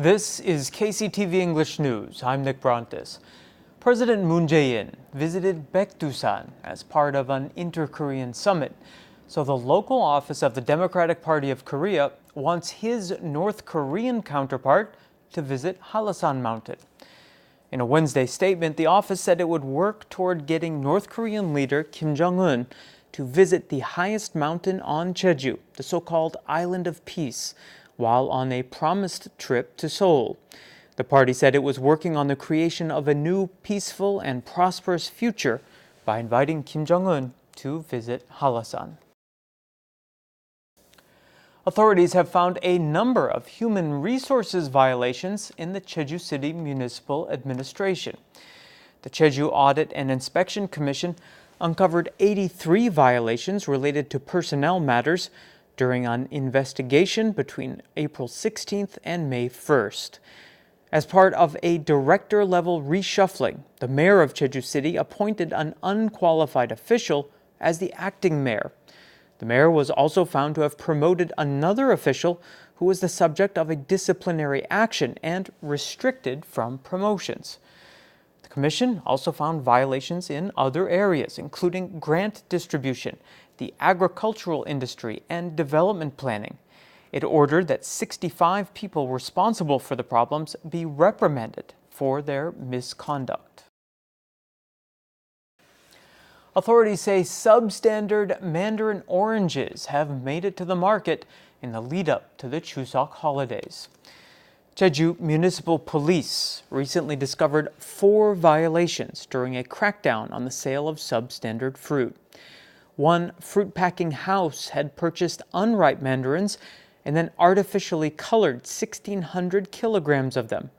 This is KCTV English News. I'm Nick Brontes. President Moon Jae-in visited Baekdusan as part of an inter-Korean summit. So the local office of the Democratic Party of Korea wants his North Korean counterpart to visit Hallasan Mountain. In a Wednesday statement, the office said it would work toward getting North Korean leader Kim Jong-un to visit the highest mountain on Jeju, the so-called Island of Peace, while on a promised trip to Seoul. The party said it was working on the creation of a new peaceful and prosperous future by inviting Kim Jong-un to visit Hallasan. Authorities have found a number of human resources violations in the Jeju City Municipal Administration. The Jeju Audit and Inspection Commission uncovered 83 violations related to personnel matters during an investigation between April 16th and May 1st. As part of a director-level reshuffling, the mayor of Jeju City appointed an unqualified official as the acting mayor. The mayor was also found to have promoted another official who was the subject of a disciplinary action and restricted from promotions. The commission also found violations in other areas, including grant distribution, the agricultural industry, and development planning. It ordered that 65 people responsible for the problems be reprimanded for their misconduct. Authorities say substandard mandarin oranges have made it to the market in the lead-up to the Chuseok holidays. Jeju Municipal Police recently discovered 4 violations during a crackdown on the sale of substandard fruit. One fruit packing house had purchased unripe mandarins and then artificially colored 1,600 kilograms of them.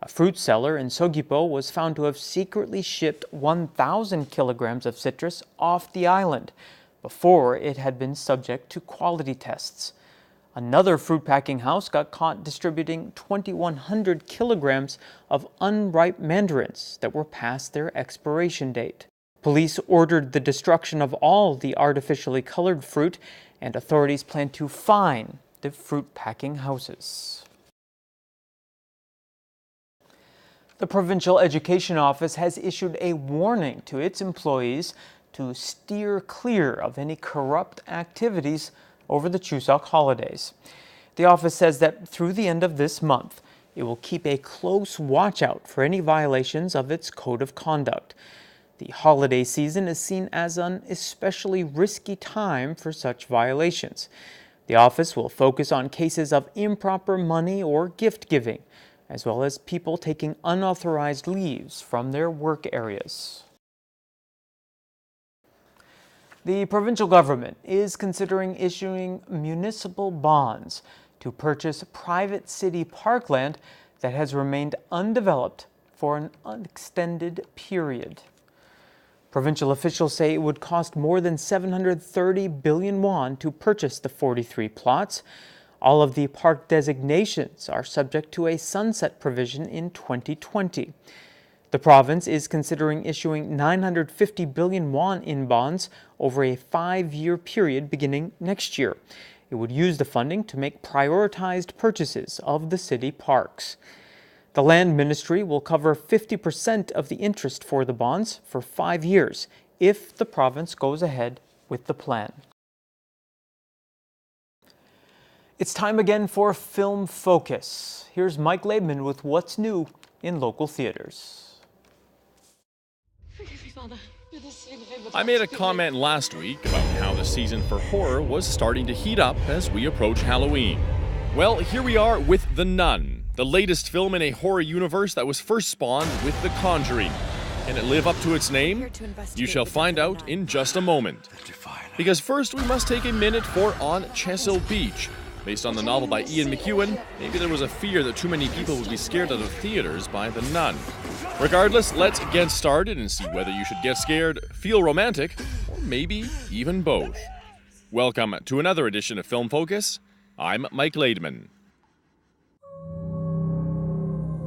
A fruit seller in Seogwipo was found to have secretly shipped 1,000 kilograms of citrus off the island before it had been subject to quality tests. Another fruit packing house got caught distributing 2,100 kilograms of unripe mandarins that were past their expiration date. Police ordered the destruction of all the artificially colored fruit, and authorities plan to fine the fruit packing houses. The Provincial Education Office has issued a warning to its employees to steer clear of any corrupt activities over the Chuseok holidays. The office says that through the end of this month, it will keep a close watch out for any violations of its code of conduct. The holiday season is seen as an especially risky time for such violations. The office will focus on cases of improper money or gift giving, as well as people taking unauthorized leaves from their work areas. The provincial government is considering issuing municipal bonds to purchase private city parkland that has remained undeveloped for an extended period. Provincial officials say it would cost more than 730 billion won to purchase the 43 plots. All of the park designations are subject to a sunset provision in 2020. The province is considering issuing 950 billion won in bonds over a 5-year period beginning next year. It would use the funding to make prioritized purchases of the city parks. The Land Ministry will cover 50% of the interest for the bonds for 5 years if the province goes ahead with the plan. It's time again for Film Focus. Here's Mike Laidman with what's new in local theaters. I made a comment last week about how the season for horror was starting to heat up as we approach Halloween. Well, here we are with The Nun, the latest film in a horror universe that was first spawned with The Conjuring. Can it live up to its name? You shall find out in just a moment. Because first we must take a minute for On Chesil Beach. Based on the novel by Ian McEwan, maybe there was a fear that too many people would be scared out of theaters by The Nun. Regardless, let's get started and see whether you should get scared, feel romantic, or maybe even both. Welcome to another edition of Film Focus. I'm Mike Laidman.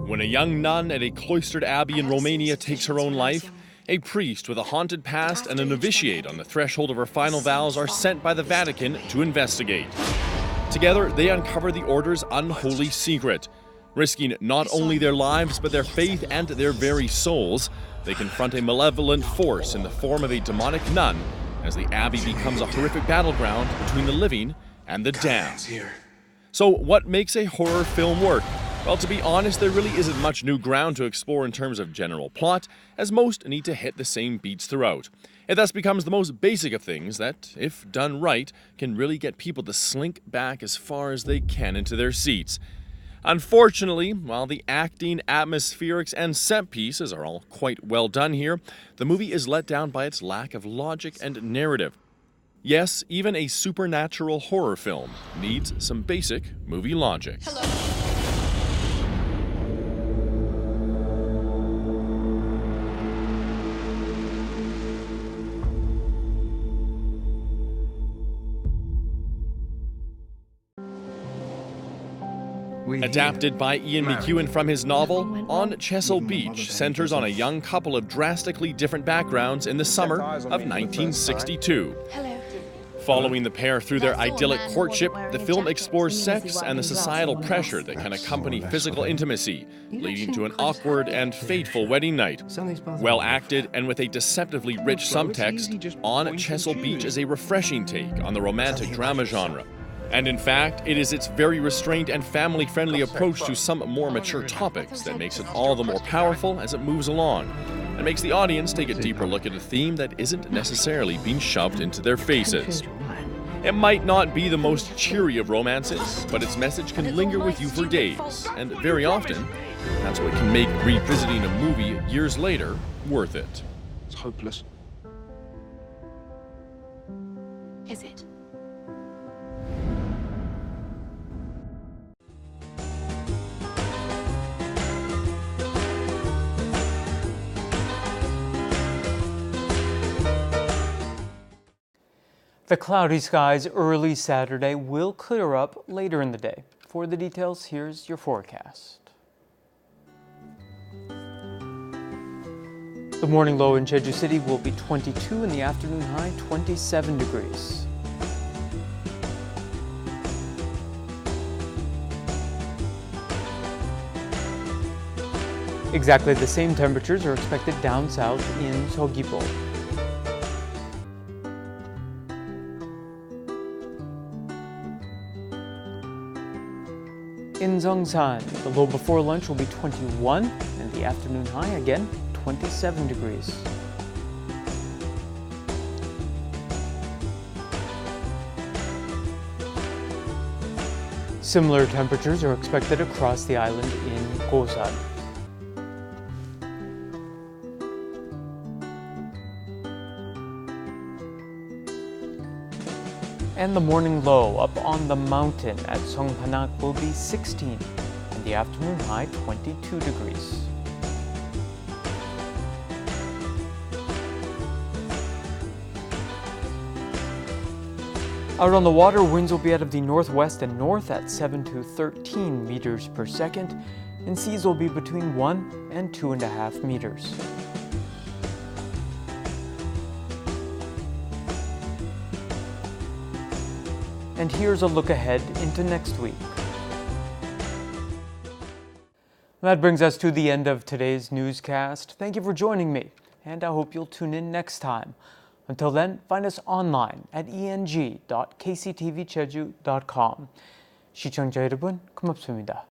When a young nun at a cloistered abbey in Romania takes her own life, a priest with a haunted past and a novitiate on the threshold of her final vows are sent by the Vatican to investigate. Together, they uncover the order's unholy secret. Risking not only their lives, but their faith and their very souls, they confront a malevolent force in the form of a demonic nun as the abbey becomes a horrific battleground between the living and the damned. So what makes a horror film work? Well, to be honest, there really isn't much new ground to explore in terms of general plot, as most need to hit the same beats throughout. It thus becomes the most basic of things that, if done right, can really get people to slink back as far as they can into their seats. Unfortunately, while the acting, atmospherics, and set pieces are all quite well done here, the movie is let down by its lack of logic and narrative. Yes, even a supernatural horror film needs some basic movie logic. Adapted by Ian McEwan from his novel, On Chesil Beach centers on a young couple of drastically different backgrounds in the summer of 1962. Following the pair through their idyllic courtship, the film explores sex and the societal pressure that can accompany physical intimacy, leading to an awkward and fateful wedding night. Well acted and with a deceptively rich subtext, On Chesil Beach is a refreshing take on the romantic drama genre. And in fact, it is its very restrained and family-friendly approach to some more mature topics that makes it all the more powerful as it moves along, and makes the audience take a deeper look at a theme that isn't necessarily being shoved into their faces. It might not be the most cheery of romances, but its message can linger with you for days, and very often, that's what can make revisiting a movie years later worth it. It's hopeless. Is it? The cloudy skies early Saturday will clear up later in the day. For the details, here's your forecast. The morning low in Jeju City will be 22 and the afternoon high 27 degrees. Exactly the same temperatures are expected down south in Seogwipo. In Seongsan, the low before lunch will be 21 and the afternoon high again 27 degrees. Similar temperatures are expected across the island in Gosan. And the morning low up on the mountain at Songpanak will be 16 and the afternoon high 22 degrees. Out on the water, winds will be out of the northwest and north at 7 to 13 meters per second, and seas will be between 1 and 2.5 meters. And here's a look ahead into next week. That brings us to the end of today's newscast. Thank you for joining me, and I hope you'll tune in next time. Until then, find us online at eng.kctvjeju.com. 시청자 여러분, 고맙습니다.